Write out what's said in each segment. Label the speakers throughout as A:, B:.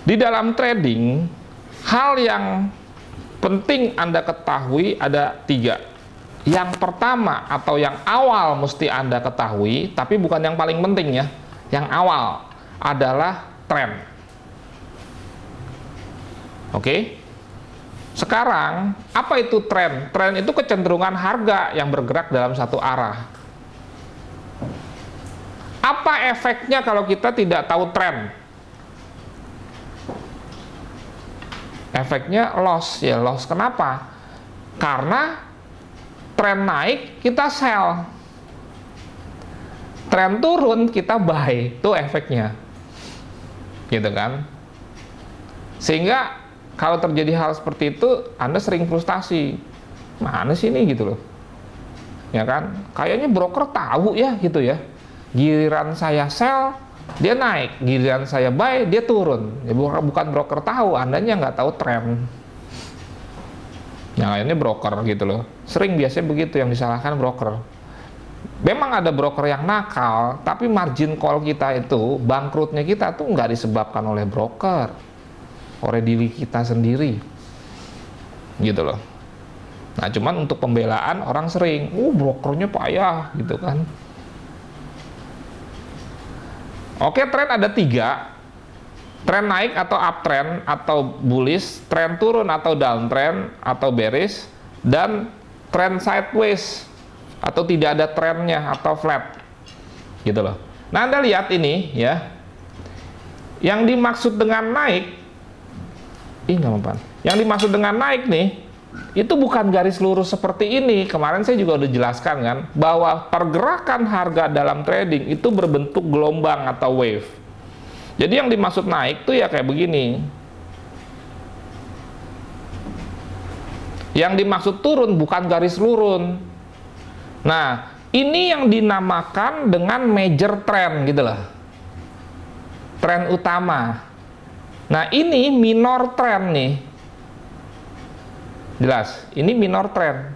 A: Di dalam trading, hal yang penting Anda ketahui ada 3. Yang pertama atau yang awal mesti Anda ketahui, tapi bukan yang paling penting ya. Yang awal adalah tren. Oke? Sekarang, apa itu tren? Tren itu kecenderungan harga yang bergerak dalam satu arah. Apa efeknya kalau kita tidak tahu tren? Efeknya loss ya, loss. Kenapa? Karena tren naik kita sell, tren turun kita buy, itu efeknya, gitu kan? Sehingga kalau terjadi hal seperti itu, Anda sering frustasi, mana sih ini gitu loh, ya kan? Kayaknya broker tahu ya gitu ya, giliran saya sell dia naik, giliran saya buy dia turun. Ya, bukan broker tahu, Andanya nggak tahu tren. Yang lainnya broker gitu loh. Sering biasanya begitu yang disalahkan broker. Memang ada broker yang nakal, tapi margin call kita itu, bangkrutnya kita tuh nggak disebabkan oleh broker, oleh diri kita sendiri, gitu loh. Nah, cuman untuk pembelaan orang sering, brokernya payah, gitu kan. Oke, tren ada 3. Tren naik atau uptrend atau bullish, tren turun atau downtrend atau bearish, dan tren sideways atau tidak ada trennya atau flat, gitu loh. Nah, Anda lihat ini ya, yang dimaksud dengan naik, nggak apa-apa. Yang dimaksud dengan naik nih, itu bukan garis lurus seperti ini. Kemarin saya juga udah jelaskan kan, bahwa pergerakan harga dalam trading itu berbentuk gelombang atau wave. Jadi yang dimaksud naik tuh ya kayak begini. Yang dimaksud turun bukan garis lurus. Nah, ini yang dinamakan dengan major trend gitu loh. Tren utama. Nah, ini minor trend nih. Jelas, ini minor trend.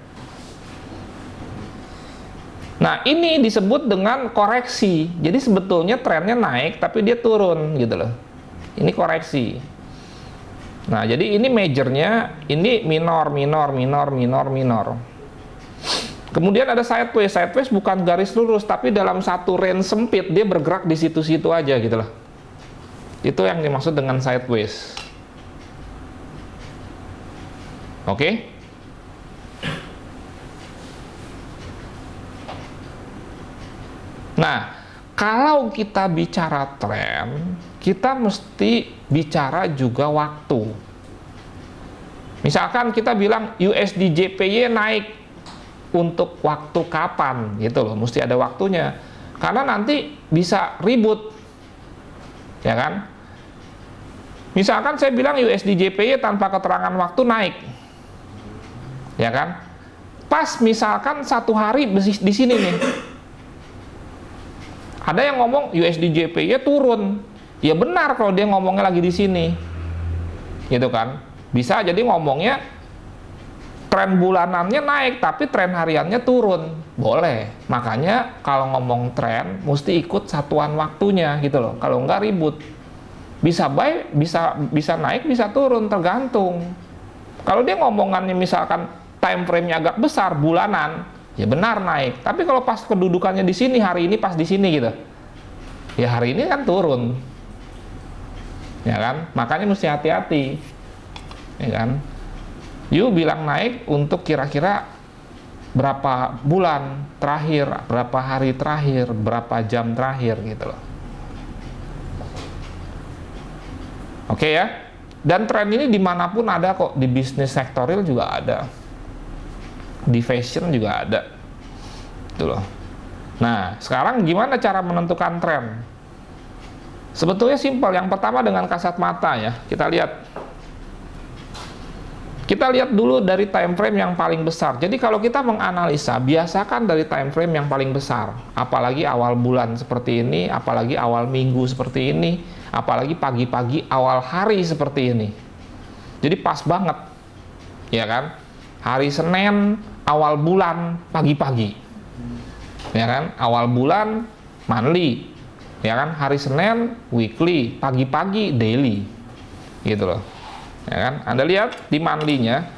A: Nah, ini disebut dengan koreksi. Jadi sebetulnya trennya naik tapi dia turun gitu loh. Ini koreksi. Nah, jadi ini majornya, ini minor. Kemudian ada sideways. Sideways bukan garis lurus, tapi dalam satu range sempit dia bergerak di situ-situ aja gitu loh. Itu yang dimaksud dengan sideways. Oke? Nah, kalau kita bicara tren, kita mesti bicara juga waktu. Misalkan kita bilang USD JPY naik untuk waktu kapan gitu loh, mesti ada waktunya. Karena nanti bisa ribut. Ya kan? Misalkan saya bilang USD JPY tanpa keterangan waktu naik. Ya kan? Pas misalkan 1 hari di sini nih. Ada yang ngomong USD JPY turun. Ya benar kalau dia ngomongnya lagi di sini. Gitu kan? Bisa jadi ngomongnya tren bulanannya naik tapi tren hariannya turun. Boleh. Makanya kalau ngomong tren mesti ikut satuan waktunya gitu loh. Kalau enggak ribut. Bisa buy, bisa naik, bisa turun, tergantung. Kalau dia ngomongannya misalkan time frame-nya agak besar, bulanan, ya benar naik. Tapi kalau pas kedudukannya di sini, hari ini pas di sini gitu, ya hari ini kan turun, ya kan? Makanya mesti hati-hati, ya kan? You bilang naik untuk kira-kira berapa bulan terakhir, berapa hari terakhir, berapa jam terakhir gitu loh. Oke ya? Dan tren ini dimanapun ada kok, di bisnis sektoril juga ada, di fashion juga ada, gitu loh. Nah, sekarang gimana cara menentukan tren? Sebetulnya simpel. Yang pertama dengan kasat mata ya. Kita lihat dulu dari time frame yang paling besar. Jadi kalau kita menganalisa, biasakan dari time frame yang paling besar. Apalagi awal bulan seperti ini, apalagi awal minggu seperti ini, apalagi pagi-pagi awal hari seperti ini. Jadi pas banget, ya kan? Hari Senin awal bulan pagi-pagi, ya kan? Awal bulan monthly, ya kan? Hari Senin weekly, pagi-pagi daily. gitu loh, ya kan? Anda lihat di monthly-nya,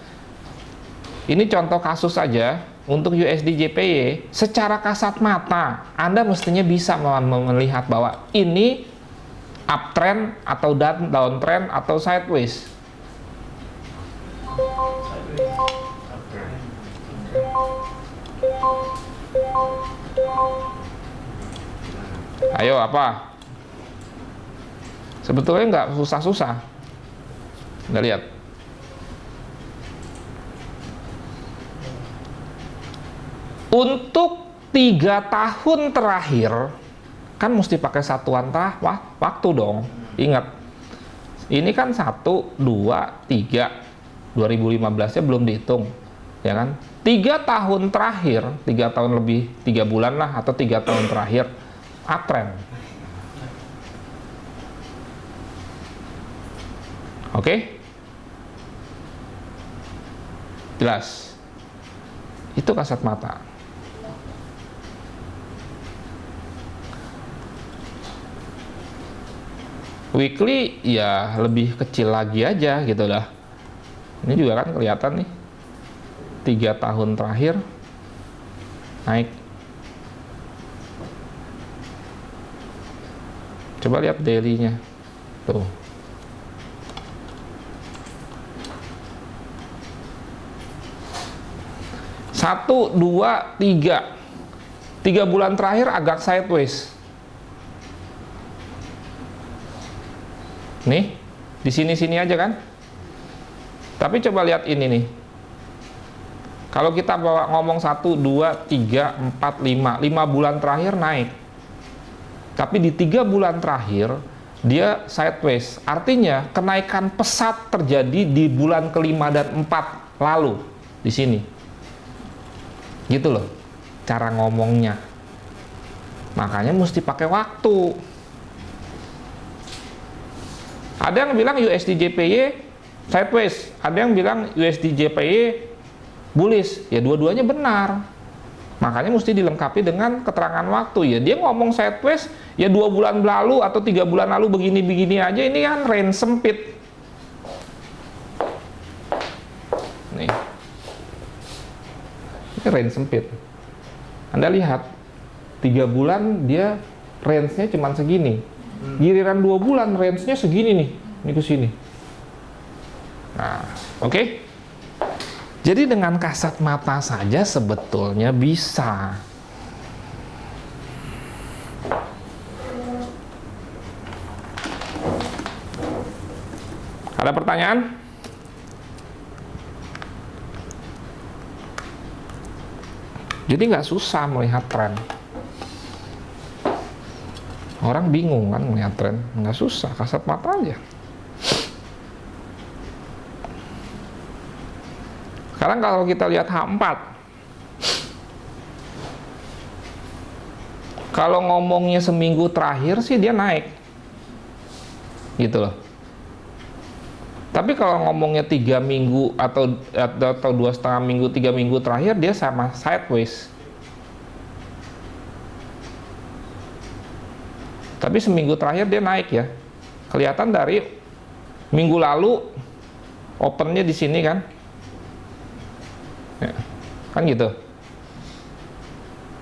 A: ini contoh kasus saja untuk USD JPY. Secara kasat mata Anda mestinya bisa melihat bahwa ini uptrend atau downtrend atau sideways. Ayo, apa? Sebetulnya nggak susah-susah. Nggak lihat. Untuk 3 tahun terakhir, kan mesti pakai satuan waktu dong. Ingat, ini kan 1, 2, 3. 2015-nya belum dihitung, ya kan? 3 tahun terakhir, 3 tahun lebih, 3 bulan lah, atau 3 tahun terakhir, uptrend. Oke? Jelas? Itu kasat mata. Weekly ya lebih kecil lagi aja gitu dah. Ini juga kan kelihatan nih, 3 tahun terakhir naik. Coba lihat daily-nya tuh. Satu, 2, 3. 3 bulan terakhir agak sideways. Nih, di sini-sini aja kan. Tapi coba lihat ini nih. Kalau kita bawa ngomong 1, 2, 3, 4, 5. 5 bulan terakhir naik. Tapi di 3 bulan terakhir dia sideways. Artinya kenaikan pesat terjadi di bulan ke-5 dan 4 lalu di sini. Gitu loh cara ngomongnya. Makanya mesti pakai waktu. Ada yang bilang USD JPY sideways, ada yang bilang USD JPY bullish. Ya dua-duanya benar. Makanya mesti dilengkapi dengan keterangan waktu. Ya dia ngomong sideways, ya 2 bulan lalu atau 3 bulan lalu begini-begini aja. Ini kan range sempit. Nih. Ini range sempit. Anda lihat 3 bulan dia range-nya cuma segini. Giliran 2 bulan range-nya segini nih. Ini ke sini. Nah, oke. Jadi dengan kasat mata saja sebetulnya bisa. Ada pertanyaan? Jadi nggak susah melihat tren. Orang bingung kan melihat tren, nggak susah, kasat mata aja. Sekarang kalau kita lihat H4, kalau ngomongnya seminggu terakhir sih dia naik, gitu loh. Tapi kalau ngomongnya 3 minggu atau 2,5 minggu, 3 minggu terakhir dia sama sideways. Tapi seminggu terakhir dia naik ya. Kelihatan dari minggu lalu opennya di sini kan. Ya, kan gitu.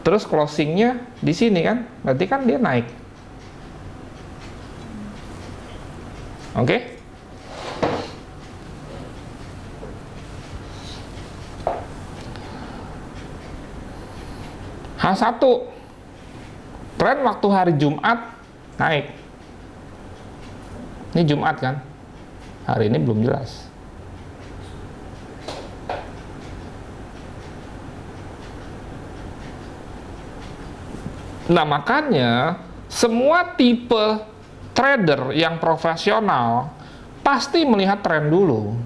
A: Terus closingnya di sini kan. Berarti kan dia naik. Oke? H1 tren waktu hari Jumat naik. Ini Jumat kan, hari ini belum jelas. Nah makanya semua tipe trader yang profesional pasti melihat tren dulu.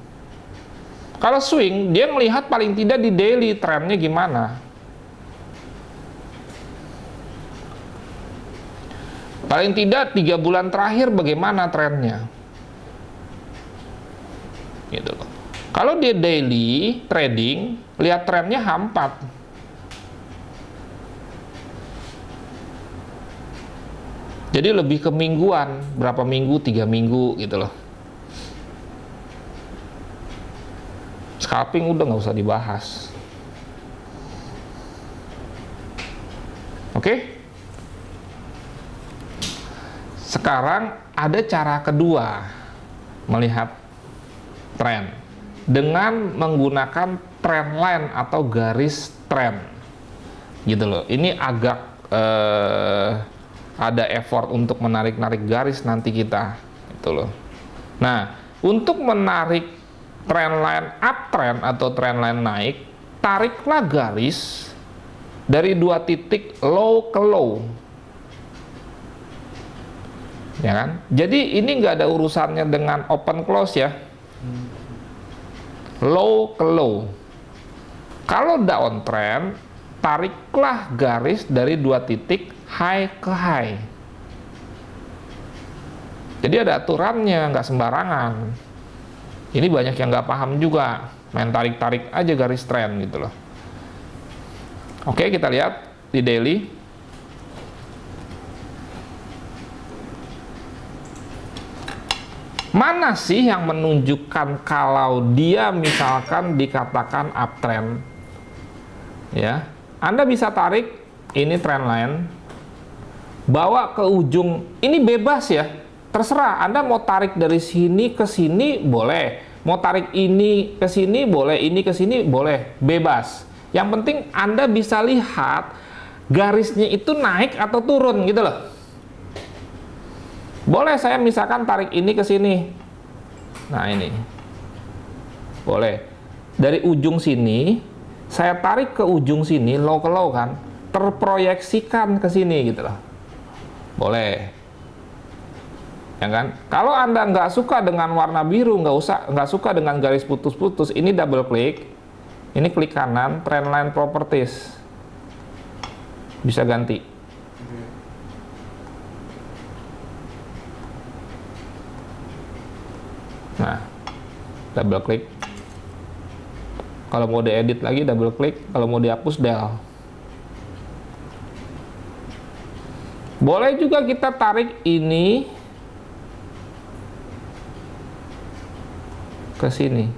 A: Kalau swing dia melihat paling tidak di daily trennya gimana. Paling tidak 3 bulan terakhir bagaimana trennya. Gitu loh. Kalau dia daily trading, lihat trennya H4. Jadi lebih ke mingguan, berapa minggu, 3 minggu gitu loh. Scalping udah nggak usah dibahas. Oke? Sekarang ada cara kedua melihat tren dengan menggunakan trend line atau garis tren, gitu loh. Ini agak ada effort untuk menarik-narik garis nanti kita, gitu loh. Nah, untuk menarik trend line uptrend atau trend line naik, tariklah garis dari 2 titik low ke low. Ya kan? Jadi ini nggak ada urusannya dengan open close ya. Low ke low. Kalau downtrend, tariklah garis dari 2 titik high ke high. Jadi ada aturannya, nggak sembarangan. Ini banyak yang nggak paham juga, main tarik-tarik aja garis trend gitu loh. Oke, kita lihat di daily. Mana sih yang menunjukkan kalau dia misalkan dikatakan uptrend? Ya, Anda bisa tarik ini trend line, bawa ke ujung, ini bebas ya, terserah. Anda mau tarik dari sini ke sini boleh, mau tarik ini ke sini boleh, ini ke sini boleh, bebas. Yang penting Anda bisa lihat garisnya itu naik atau turun gitu loh. Boleh saya misalkan tarik ini ke sini. Nah ini. Boleh. Dari ujung sini, saya tarik ke ujung sini, low ke low kan, terproyeksikan ke sini gitu loh. Boleh. Ya kan? Kalau Anda nggak suka dengan warna biru, nggak suka dengan garis putus-putus, ini double klik. Ini klik kanan, trend line properties. Bisa ganti. Nah, double klik. Kalau mau diedit lagi double klik, kalau mau dihapus del. Boleh juga kita tarik ini ke sini,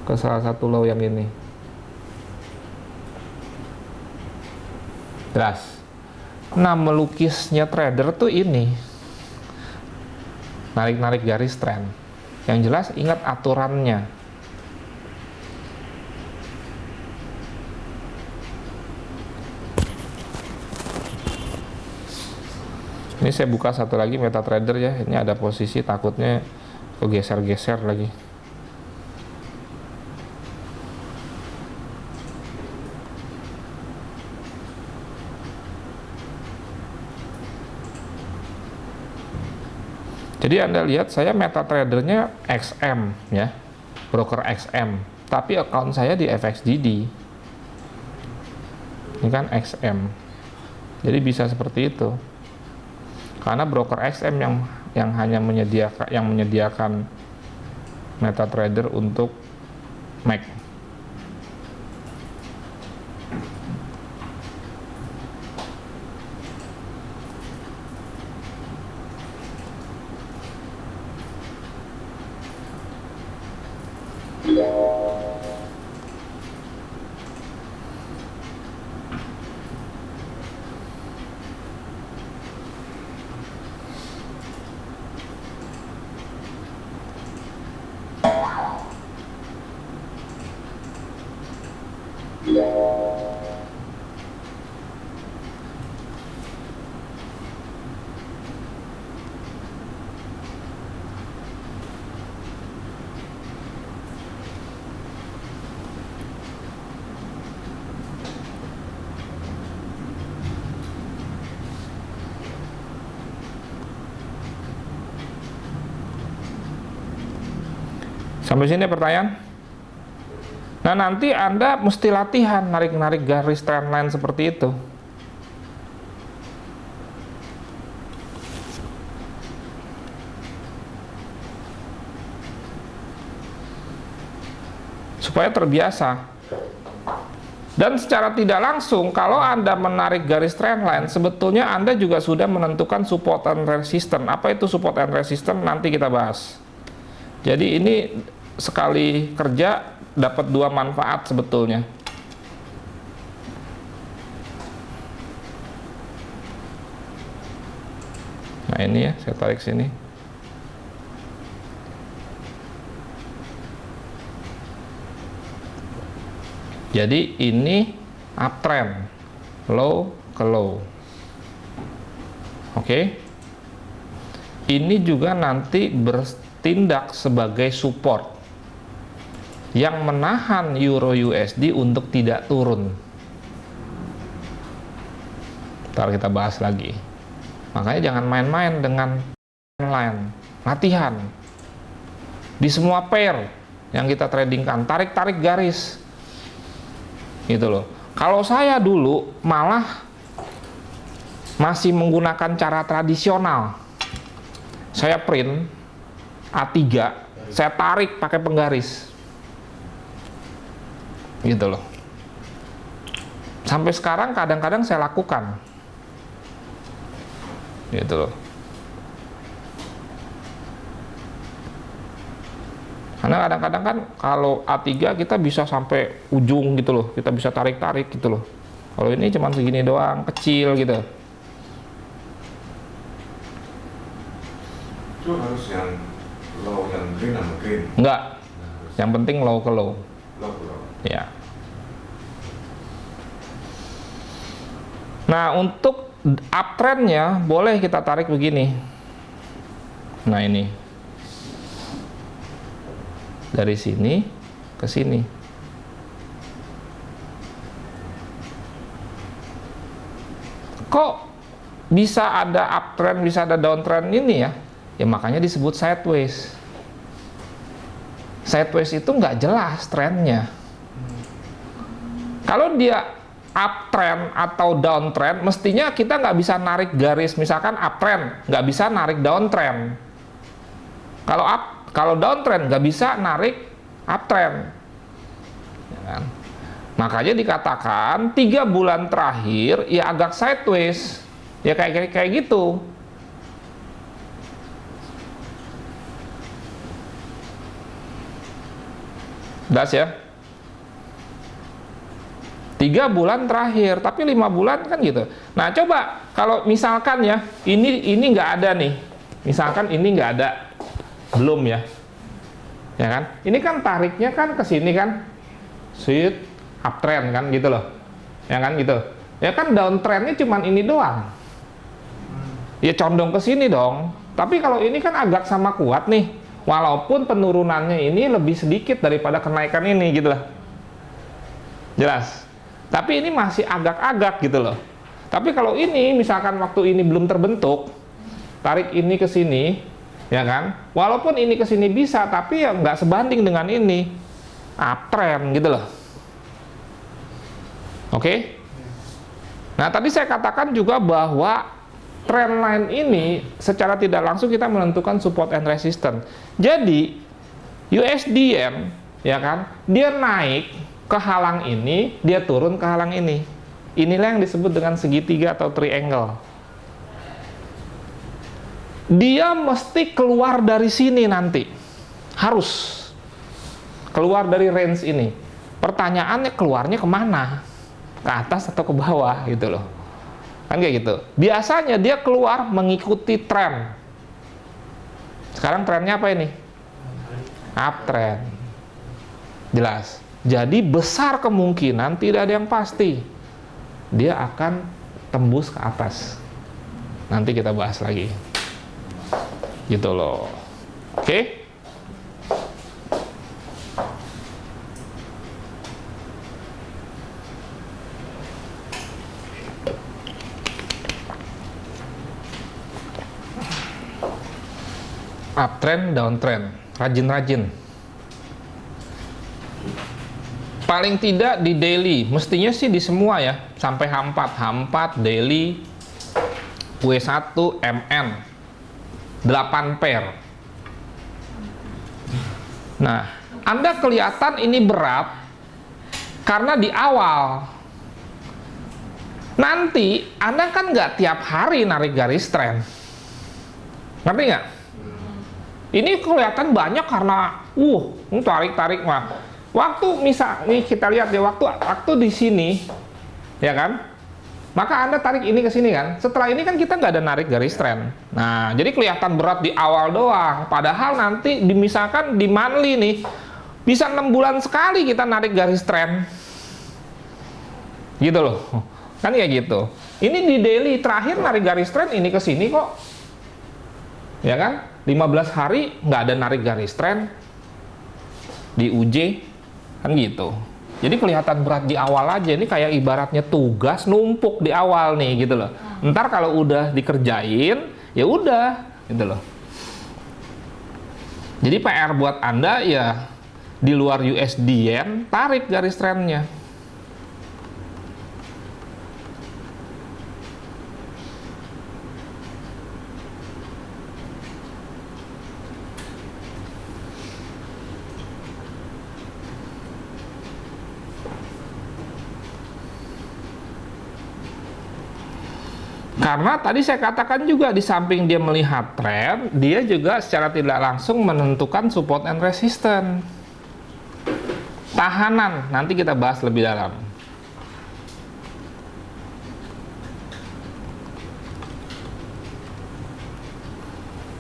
A: ke salah satu low yang ini. Jelas. Nah, melukisnya trader tuh ini. Narik-narik garis tren. Yang jelas ingat aturannya. Ini saya buka satu lagi MetaTrader ya. Ini ada posisi takutnya kegeser-geser lagi. Jadi Anda lihat saya MetaTrader-nya XM ya, broker XM, tapi account saya di FXDD. Ini kan XM. Jadi bisa seperti itu. Karena broker XM yang hanya menyediakan MetaTrader untuk Mac. Sampai sini pertanyaan? Nah, nanti Anda mesti latihan narik-narik garis trendline seperti itu. Supaya terbiasa. Dan secara tidak langsung, kalau Anda menarik garis trendline, sebetulnya Anda juga sudah menentukan support and resistance. Apa itu support and resistance? Nanti kita bahas. Jadi ini sekali kerja dapat dua manfaat sebetulnya. Nah ini ya, saya tarik sini. Jadi ini uptrend, low ke low. Oke. Ini juga nanti bertindak sebagai support yang menahan Euro USD untuk tidak turun. Ntar kita bahas lagi. Makanya jangan main-main dengan line. Latihan. Di semua pair yang kita tradingkan, tarik-tarik garis. Gitu loh. Kalau saya dulu malah masih menggunakan cara tradisional. Saya print A3, saya tarik pakai penggaris. Gitu loh. Sampai sekarang kadang-kadang saya lakukan. Gitu loh. Karena kadang-kadang kan kalau A3 kita bisa sampai ujung gitu loh, kita bisa tarik-tarik gitu loh. Kalau ini cuma segini doang, kecil gitu.
B: Itu harus yang low, yang green sama green?
A: Enggak, yang penting low ke low.
B: Low ke low.
A: Ya. Nah, untuk uptrendnya boleh kita tarik begini. Nah ini, dari sini ke sini. Kok bisa ada uptrend, bisa ada downtrend ini ya? Ya makanya disebut sideways. Sideways itu nggak jelas trennya. Kalau dia uptrend atau downtrend, mestinya kita nggak bisa narik garis, misalkan uptrend, nggak bisa narik downtrend. Kalau downtrend nggak bisa narik uptrend. Ya kan? Makanya dikatakan 3 bulan terakhir ya agak sideways, ya kayak gitu. Das ya. 3 bulan terakhir, tapi 5 bulan kan gitu. Nah coba kalau misalkan ya ini nggak ada nih, misalkan ini nggak ada, belum ya, ya kan? Ini kan tariknya kan ke sini kan, sweet uptrend kan gitu loh, ya kan gitu. Ya kan downtrendnya cuman ini doang, ya condong ke sini dong. Tapi kalau ini kan agak sama kuat nih, walaupun penurunannya ini lebih sedikit daripada kenaikan ini gitu loh, jelas. Tapi ini masih agak-agak gitu loh. Tapi kalau ini misalkan waktu ini belum terbentuk, tarik ini ke sini, ya kan? Walaupun ini ke sini bisa, tapi ya nggak sebanding dengan ini uptrend gitu loh. Oke? Nah tadi saya katakan juga bahwa trendline ini secara tidak langsung kita menentukan support and resistance. Jadi USD-yen, ya kan? Dia naik ke halang ini, dia turun ke halang ini. Inilah yang disebut dengan segitiga atau triangle. Dia mesti keluar dari sini nanti. Harus keluar dari range ini. Pertanyaannya keluarnya kemana? Ke atas atau ke bawah gitu loh. Kan kayak gitu. Biasanya dia keluar mengikuti tren. Sekarang trennya apa ini? Uptrend. Jelas. Jadi besar kemungkinan, tidak ada yang pasti, dia akan tembus ke atas. Nanti kita bahas lagi. Gitu loh. Oke? Uptrend, downtrend. Rajin-rajin. Paling tidak di daily, mestinya sih di semua ya, sampai H4, daily, W1, MN, 8 pair. Nah, Anda kelihatan ini berat karena di awal. Nanti Anda kan nggak tiap hari narik garis tren, ngerti nggak? Ini kelihatan banyak karena tarik-tarik mah. Waktu misal nih kita lihat ya, waktu di sini ya kan, maka Anda tarik ini ke sini kan. Setelah ini kan kita nggak ada narik garis trend. Nah, jadi kelihatan berat di awal doang. Padahal nanti misalkan di monthly nih, bisa 6 bulan sekali kita narik garis trend. Gitu loh. Kan ya gitu. Ini di daily terakhir narik garis trend ini ke sini kok. Ya kan? 15 hari nggak ada narik garis trend. Di UJ kan gitu. Jadi kelihatan berat di awal aja. Ini kayak ibaratnya tugas numpuk di awal nih gitu loh. Ntar kalau udah dikerjain, ya udah gitu loh. Jadi PR buat Anda ya di luar USD Yen, tarik garis trendnya. Karena tadi saya katakan juga di samping dia melihat tren, dia juga secara tidak langsung menentukan support and resistance. Tahanan, nanti kita bahas lebih dalam.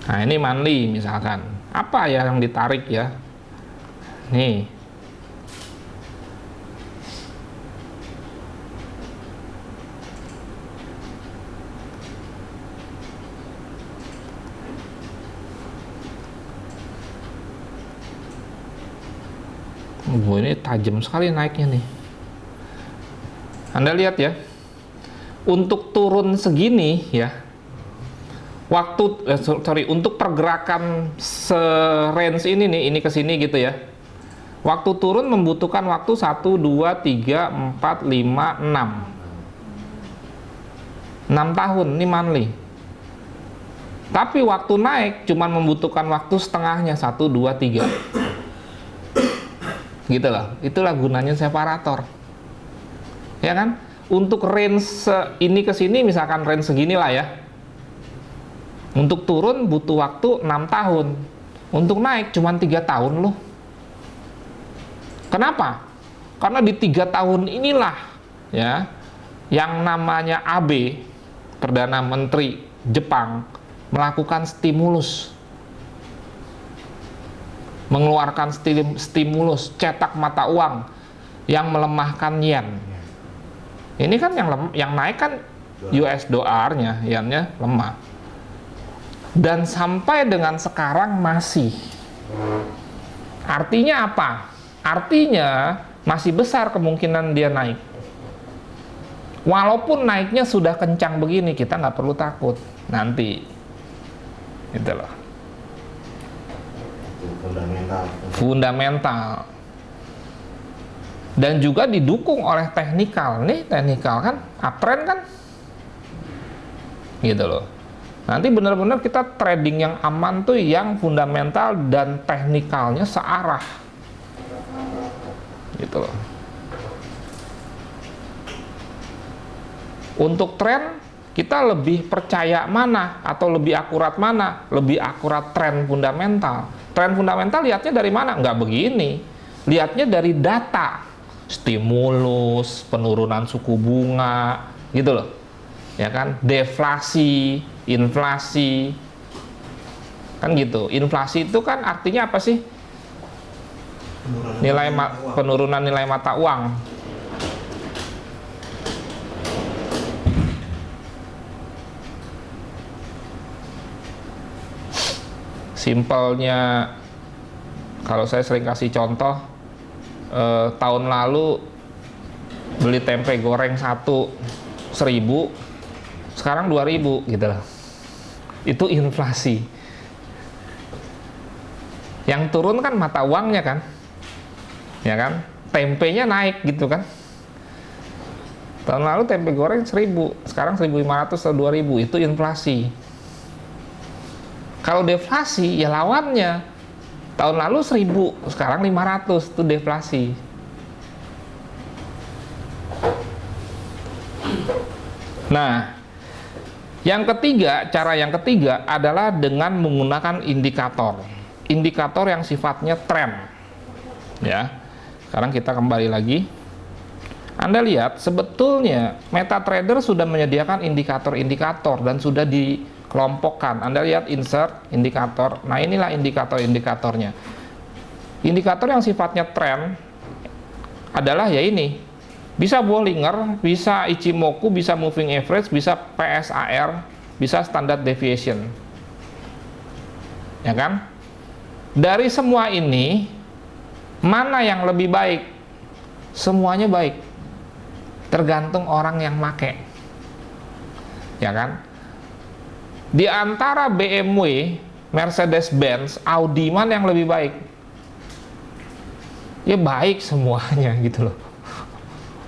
A: Nah ini monthly misalkan. Apa ya yang ditarik ya? Nih. Ini tajam sekali naiknya nih. Anda lihat ya, untuk turun segini ya, untuk pergerakan se-range ini nih, ini ke sini gitu ya. Waktu turun membutuhkan waktu 1, 2, 3, 4, 5, 6. 6 tahun, ini monthly. Tapi waktu naik cuma membutuhkan waktu setengahnya, 1, 2, 3. Gitu loh, itulah gunanya separator. Ya kan? Untuk range ini ke sini misalkan range segini lah ya. Untuk turun butuh waktu 6 tahun. Untuk naik cuma 3 tahun loh. Kenapa? Karena di 3 tahun inilah ya yang namanya Abe, Perdana Menteri Jepang, melakukan stimulus. Mengeluarkan stimulus cetak mata uang yang melemahkan yen. Ini kan yang naik kan US dollarnya, yennya lemah. Dan sampai dengan sekarang masih. Artinya apa? Artinya masih besar kemungkinan dia naik. Walaupun naiknya sudah kencang begini, kita nggak perlu takut nanti. Gitu loh. Fundamental. Dan juga didukung oleh teknikal. Nih teknikal kan, uptrend kan, gitu loh. Nanti benar-benar kita trading yang aman tuh yang fundamental dan teknikalnya searah, gitu loh. Untuk tren kita lebih percaya mana atau lebih akurat mana? Lebih akurat tren fundamental. Tren fundamental lihatnya dari mana? Nggak begini. Lihatnya dari data. Stimulus, penurunan suku bunga, gitu loh. Ya kan? Deflasi, inflasi. Kan gitu. Inflasi itu kan artinya apa sih? Penurunan nilai mata uang. Simpelnya, kalau saya sering kasih contoh, tahun lalu beli tempe goreng 1.000, sekarang 2.000 gitu loh. Itu inflasi. Yang turun kan mata uangnya kan, ya kan? Tempenya naik gitu kan. Tahun lalu tempe goreng 1.000, sekarang 1.500 atau 2.000, itu inflasi. Kalau deflasi ya lawannya. Tahun lalu 1.000, sekarang 500, itu deflasi. Nah, cara yang ketiga adalah dengan menggunakan indikator. indikator yang sifatnya tren. Ya. Sekarang kita kembali lagi. Anda lihat sebetulnya MetaTrader sudah menyediakan indikator-indikator dan sudah dikelompokkan. Anda lihat insert indikator. Nah, inilah indikator-indikatornya. Indikator yang sifatnya tren adalah ya ini. Bisa Bollinger, bisa Ichimoku, bisa moving average, bisa PSAR, bisa standard deviation. Ya kan? Dari semua ini mana yang lebih baik? Semuanya baik. Tergantung orang yang make. Ya kan? Di antara BMW, Mercedes-Benz, Audi, mana yang lebih baik? Ya baik semuanya gitu loh.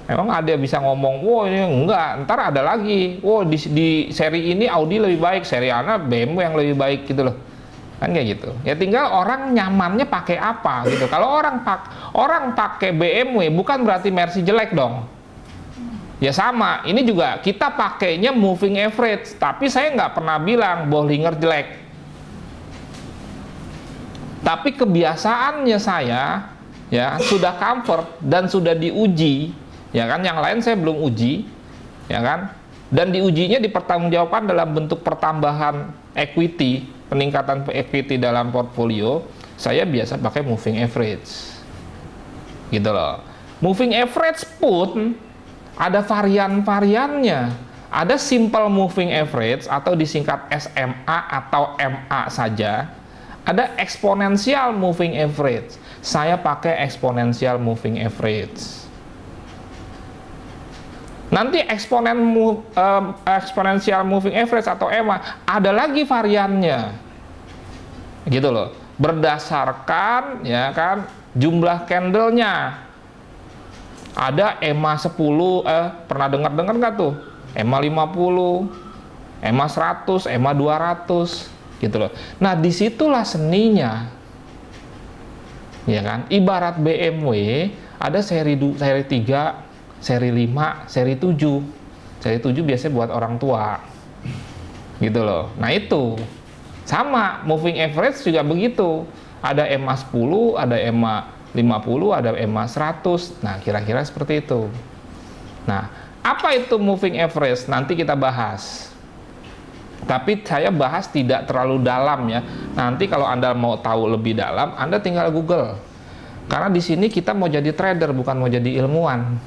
A: Emang ada yang bisa ngomong, wah ini enggak, ntar ada lagi, wah di seri ini Audi lebih baik, seri A BMW yang lebih baik gitu loh. Kan kayak gitu. Ya tinggal orang nyamannya pakai apa gitu. Kalau orang pakai BMW bukan berarti Mercy jelek dong. Ya sama, ini juga kita pakainya moving average, tapi saya nggak pernah bilang Bollinger jelek. Tapi kebiasaannya saya ya sudah comfort dan sudah diuji, ya kan? Yang lain saya belum uji, ya kan? Dan diujinya dipertanggungjawabkan dalam bentuk pertambahan equity, peningkatan equity dalam portfolio. Saya biasa pakai moving average, gitu loh. Moving average pun ada varian-variannya. Ada simple moving average atau disingkat SMA atau MA saja. Ada exponential moving average. Saya pakai exponential moving average. Nanti exponential moving average atau EMA ada lagi variannya. Gitu loh. Berdasarkan ya kan jumlah candlenya. Ada EMA 10, pernah dengar nggak tuh? EMA 50, EMA 100, EMA 200, gitu loh. Nah, disitulah seninya. Ya kan? Ibarat BMW, ada seri 3, seri 5, seri 7. Seri 7 biasanya buat orang tua. Gitu loh. Nah, itu. Sama, moving average juga begitu. Ada EMA 10, ada EMA 50, ada EMA 100. Nah, kira-kira seperti itu. Nah, apa itu moving average? Nanti kita bahas. Tapi saya bahas tidak terlalu dalam ya. Nanti kalau Anda mau tahu lebih dalam, Anda tinggal Google. Karena di sini kita mau jadi trader, bukan mau jadi ilmuwan.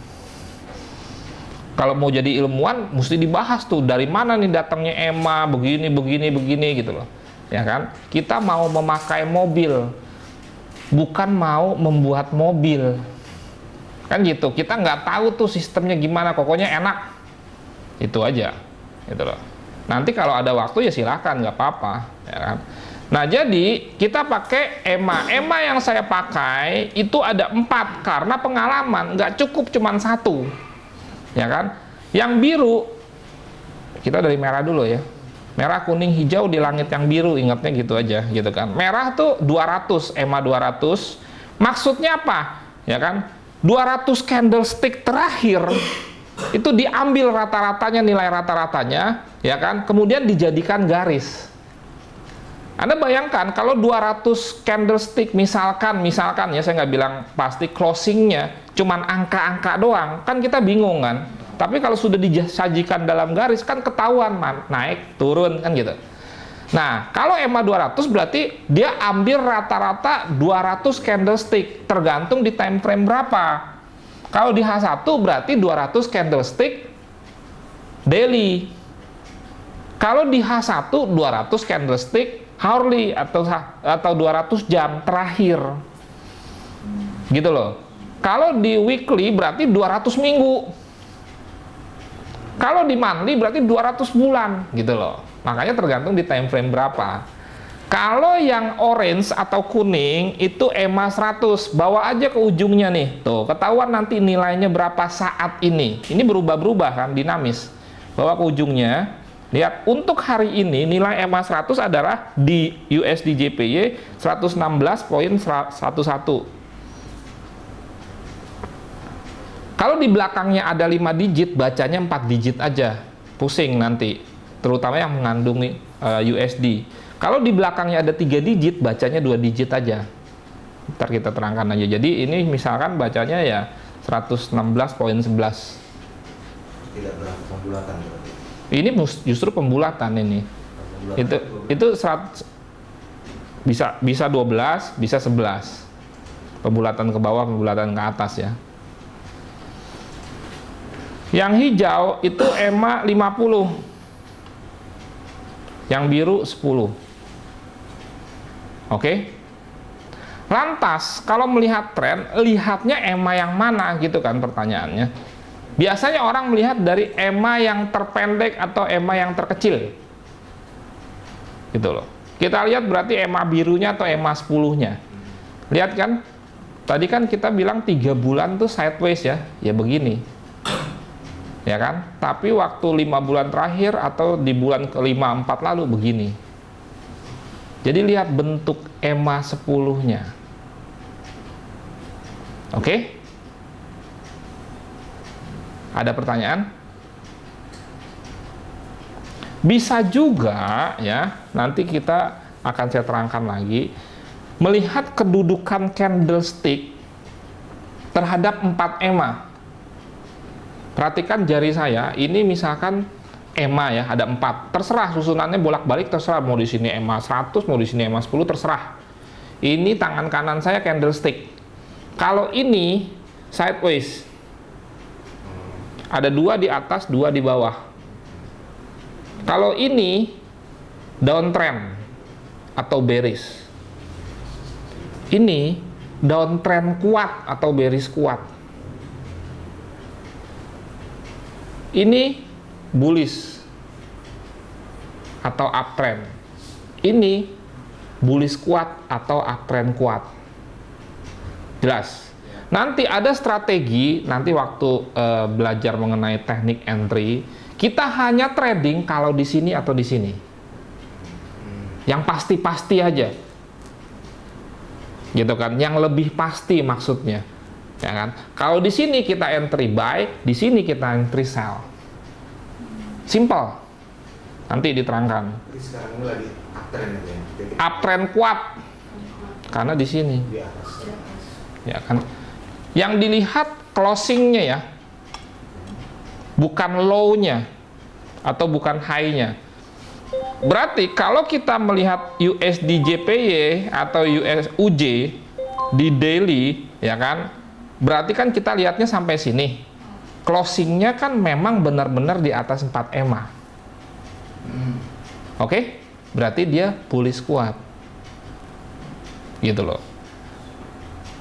A: Kalau mau jadi ilmuwan, mesti dibahas tuh dari mana nih datangnya EMA, begini gitu loh. Ya kan? Kita mau memakai mobil, bukan mau membuat mobil. Kan gitu, kita nggak tahu tuh sistemnya gimana, pokoknya enak. Itu aja, gitu loh. Nanti kalau ada waktu ya silakan, nggak apa-apa, ya kan. Nah, jadi kita pakai EMA. EMA yang saya pakai itu ada 4 karena pengalaman, nggak cukup cuma 1, ya kan. Yang biru, kita dari merah dulu ya. Merah, kuning, hijau di langit yang biru, ingatnya gitu aja, gitu kan. Merah tuh 200, EMA 200. Maksudnya apa? Ya kan? 200 candlestick terakhir itu diambil rata-ratanya, nilai rata-ratanya, ya kan? Kemudian dijadikan garis. Anda bayangkan kalau 200 candlestick misalkan ya, saya nggak bilang pasti closingnya cuman angka-angka doang, kan kita bingung kan. Tapi kalau sudah disajikan dalam garis kan ketahuan naik, turun kan gitu. Nah, kalau EMA 200 berarti dia ambil rata-rata 200 candlestick tergantung di time frame berapa. Kalau di H1 berarti 200 candlestick daily. Kalau di H1 200 candlestick hourly atau 200 jam terakhir. Gitu loh. Kalau di weekly berarti 200 minggu. Kalau di monthly berarti 200 bulan, gitu loh. Makanya tergantung di time frame berapa. Kalau yang orange atau kuning itu EMA 100, bawa aja ke ujungnya nih. Tuh, ketahuan nanti nilainya berapa saat ini. Ini berubah-berubah kan, dinamis. Bawa ke ujungnya. Lihat, untuk hari ini nilai EMA 100 adalah di USD JPY 116.11. Kalau di belakangnya ada 5 digit, bacanya 4 digit aja. Pusing nanti. Terutama yang mengandung USD. Kalau di belakangnya ada 3 digit, bacanya 2 digit aja. Ntar kita terangkan aja. Jadi ini misalkan bacanya ya 116.11.
C: Tidak berlaku pembulatan berarti.
A: Ini justru pembulatan ini.
C: Pembulatan
A: Itu 100, bisa 12, bisa 11. Pembulatan ke bawah, pembulatan ke atas ya. Yang hijau itu EMA 50. Yang biru 10. Oke? Lantas, kalau melihat tren, lihatnya EMA yang mana gitu kan pertanyaannya. Biasanya orang melihat dari EMA yang terpendek atau EMA yang terkecil. Gitu loh. Kita lihat berarti EMA birunya atau EMA 10-nya. Lihat kan? Tadi kan kita bilang 3 bulan tuh sideways ya. Ya begini. Ya kan? Tapi waktu 5 bulan terakhir atau di bulan ke-5, 4 lalu begini. Jadi lihat bentuk EMA 10-nya. Oke? Ada pertanyaan? Bisa juga ya, nanti kita akan saya terangkan lagi, melihat kedudukan candlestick terhadap 4 EMA. Perhatikan jari saya, ini misalkan EMA ya, ada 4. Terserah susunannya bolak-balik, terserah mau di sini EMA 100, mau di sini EMA 10, terserah. Ini tangan kanan saya candlestick. Kalau ini sideways, ada 2 di atas, 2 di bawah. Kalau ini downtrend atau bearish. Ini downtrend kuat atau bearish kuat. Ini bullish atau uptrend. Ini bullish kuat atau uptrend kuat. Jelas? Nanti ada strategi, nanti waktu belajar mengenai teknik entry, kita hanya trading kalau di sini atau di sini. Yang pasti-pasti aja. Gitu kan? Yang lebih pasti maksudnya. Ya kan? Kalau di sini kita entry buy, di sini kita entry sell. Simple. Nanti diterangkan.
C: Jadi sekarang ini lagi uptrend ya.
A: Uptrend kuat. Karena di sini.
C: Di atas.
A: Ya kan? Yang dilihat closingnya ya, bukan low-nya atau bukan high-nya. Berarti kalau kita melihat USD JPY atau UJ di daily, ya kan, berarti kan kita lihatnya sampai sini. Closingnya kan memang benar-benar di atas 4 EMA. Oke? Berarti dia bullish kuat. Gitu loh.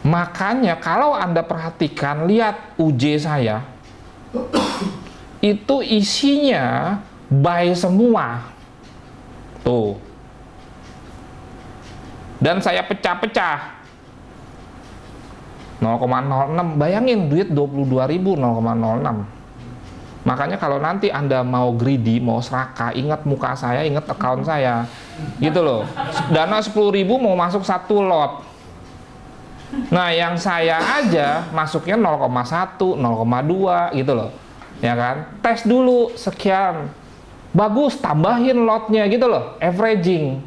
A: Makanya kalau Anda perhatikan, lihat UJ saya, itu isinya buy semua. Tuh. Dan saya pecah-pecah. 0,06. Bayangin duit 22.000 0,06. Makanya kalau nanti Anda mau greedy, mau serakah, ingat muka saya, ingat account saya. Gitu loh. Dana 10.000 mau masuk 1 lot. Nah, yang saya aja masuknya 0,1, 0,2 gitu loh. Ya kan? Tes dulu sekian. Bagus, tambahin lotnya gitu loh, averaging.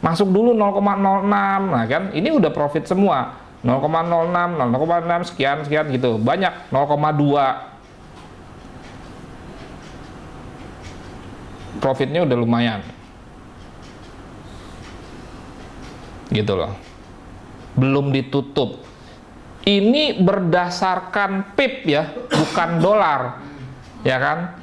A: Masuk dulu 0,06. Nah, kan ini udah profit semua. 0,06, 0,6 sekian gitu. Banyak 0,2. Profitnya udah lumayan. Gitu loh. Belum ditutup. Ini berdasarkan pip ya, bukan dolar. Ya kan?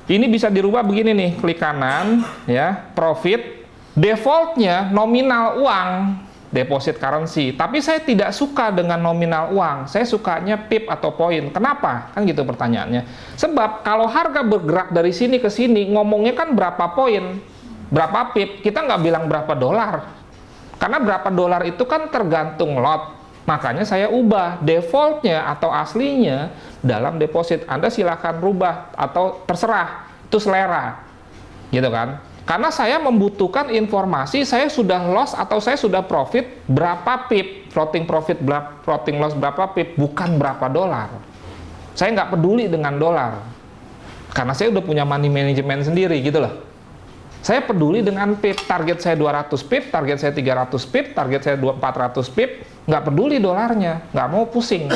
A: Ini bisa dirubah begini nih, klik kanan ya, profit, defaultnya nominal uang, deposit currency. Tapi saya tidak suka dengan nominal uang. Saya sukanya pip atau poin. Kenapa? Kan gitu pertanyaannya. Sebab kalau harga bergerak dari sini ke sini, ngomongnya kan berapa poin, berapa pip. Kita nggak bilang berapa dolar. Karena berapa dolar itu kan tergantung lot. Makanya saya ubah defaultnya atau aslinya dalam deposit. Anda silakan rubah atau terserah, itu selera. Gitu kan? Karena saya membutuhkan informasi saya sudah loss atau saya sudah profit berapa pip, floating profit, floating loss berapa pip, bukan berapa dolar. Saya nggak peduli dengan dolar. Karena saya udah punya money management sendiri gitu loh. Saya peduli dengan PIP, target saya 200 PIP, target saya 300 PIP, target saya 400 PIP, nggak peduli dolarnya, nggak mau pusing.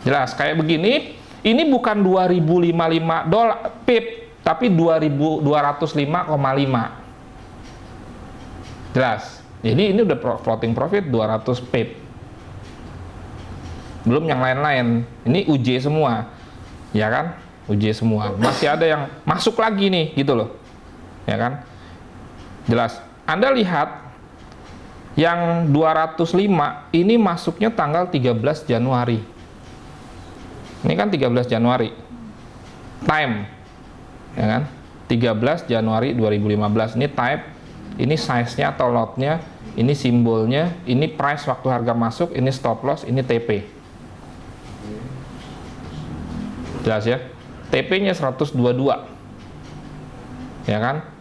A: Jelas, kayak begini, ini bukan 2055 dolar PIP, tapi 2205,5. Jelas. Jadi ini udah floating profit 200 PIP. Belum yang lain-lain. Ini UJ semua. Ya kan? UJ semua. Masih ada yang masuk lagi nih, gitu loh. Ya kan? Jelas. Anda lihat yang 205 ini masuknya tanggal 13 Januari. Ini kan 13 Januari. Time. Ya kan? 13 Januari 2015. Ini type, ini size-nya atau lot-nya, ini simbolnya, ini price waktu harga masuk, ini stop loss, ini TP. Jelas ya? TP-nya 122. Ya kan?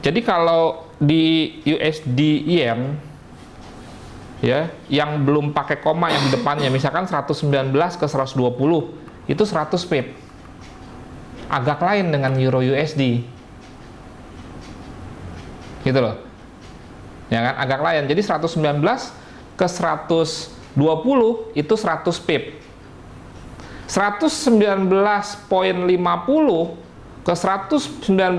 A: Jadi kalau di USD Yen ya, yang belum pakai koma yang di depannya, misalkan 119 ke 120, itu 100 pip. Agak lain dengan Euro USD. Gitu loh. Ya kan? Agak lain. Jadi 119 ke 120 itu 100 pip. 119,50 ke 119,56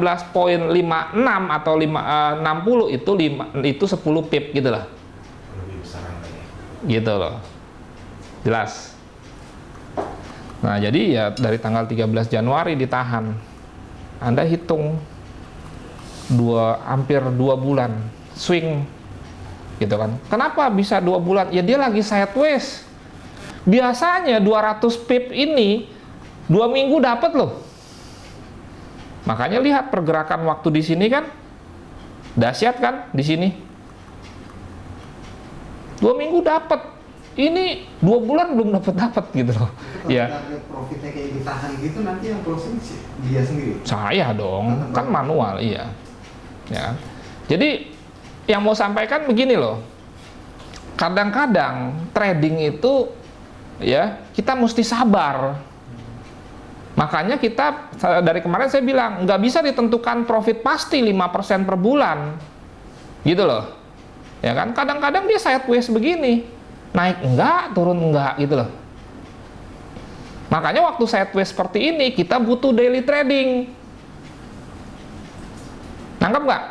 A: atau 60 itu 10 pip gitu lah.
C: Lebih besar angkanya.
A: Gitu loh. Jelas. Nah, jadi ya dari tanggal 13 Januari ditahan. Anda hitung hampir 2 bulan swing gitu kan. Kenapa bisa 2 bulan? Ya dia lagi sideways. Biasanya 200 pip ini 2 minggu dapat loh. Makanya lihat pergerakan waktu di sini kan dahsyat kan di sini. 2 minggu dapat. Ini 2 bulan belum dapat gitu loh.
C: Kalau
A: Ya.
C: target profitnya kayak ditahan gitu, nanti yang closing sih dia sendiri.
A: Saya dong, kan manual, iya. Ya. Jadi yang mau sampaikan begini loh. Kadang-kadang trading itu ya kita mesti sabar. Makanya kita dari kemarin saya bilang nggak bisa ditentukan profit pasti 5% per bulan, gitu loh. Ya kan? Kadang-kadang dia sideways begini, naik enggak, turun enggak, gitu loh. Makanya waktu sideways seperti ini kita butuh daily trading. Nangkep nggak?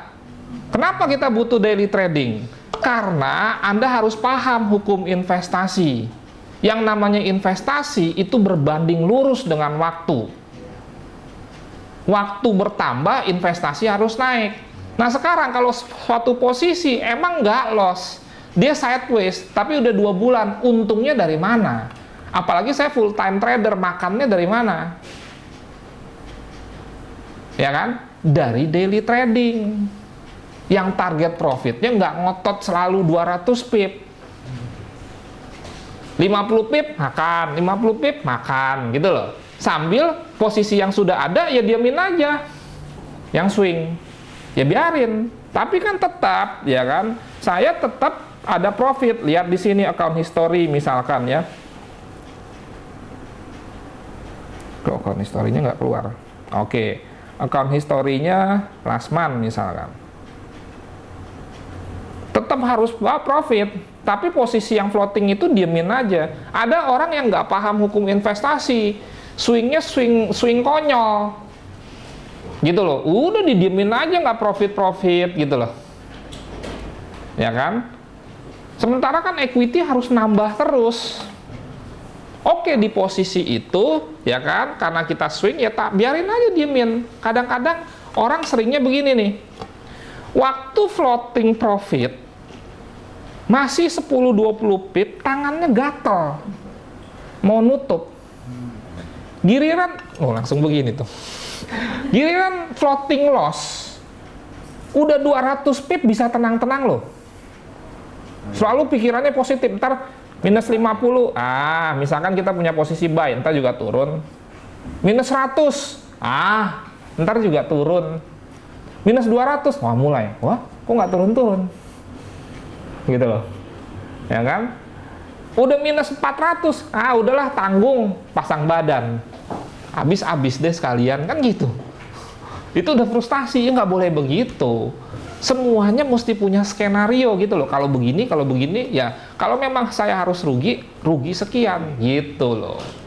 A: Kenapa kita butuh daily trading? Karena Anda harus paham hukum investasi. Yang namanya investasi itu berbanding lurus dengan waktu. Waktu bertambah, investasi harus naik. Nah sekarang kalau suatu posisi emang nggak loss, dia sideways, tapi udah 2 bulan, untungnya dari mana? Apalagi saya full time trader, makannya dari mana? Ya kan? Dari daily trading. Yang target profitnya nggak ngotot selalu 200 pip. 50 pip makan, 50 pip makan, gitu loh. Sambil posisi yang sudah ada ya diamin aja. Yang swing, ya biarin. Tapi kan tetap, ya kan, saya tetap ada profit. Lihat di sini account history misalkan ya. Kok account history-nya nggak keluar? Oke, account history-nya last month misalkan. Tetap harus bawa profit, tapi posisi yang floating itu diemin aja. Ada orang yang nggak paham hukum investasi, swingnya swing konyol, gitu loh. Udah didiemin aja nggak profit gitu loh, ya kan? Sementara kan equity harus nambah terus. Oke di posisi itu, ya kan? Karena kita swing ya tak biarin aja diemin. Kadang-kadang orang seringnya begini nih, waktu floating profit masih 10-20 pip, tangannya gatel, mau nutup. Giliran, langsung begini tuh. Giliran floating loss, udah 200 pip bisa tenang-tenang loh. Selalu pikirannya positif, ntar minus 50, misalkan kita punya posisi buy, ntar juga turun. Minus 100, ntar juga turun. Minus 200, mulai, kok nggak turun-turun? Gitu loh, ya kan? Udah minus 400, udahlah tanggung, pasang badan, habis deh sekalian, kan gitu, Itu udah frustasi, ya nggak boleh begitu. Semuanya mesti punya skenario gitu loh. Kalau begini, ya kalau memang saya harus rugi, rugi sekian gitu loh.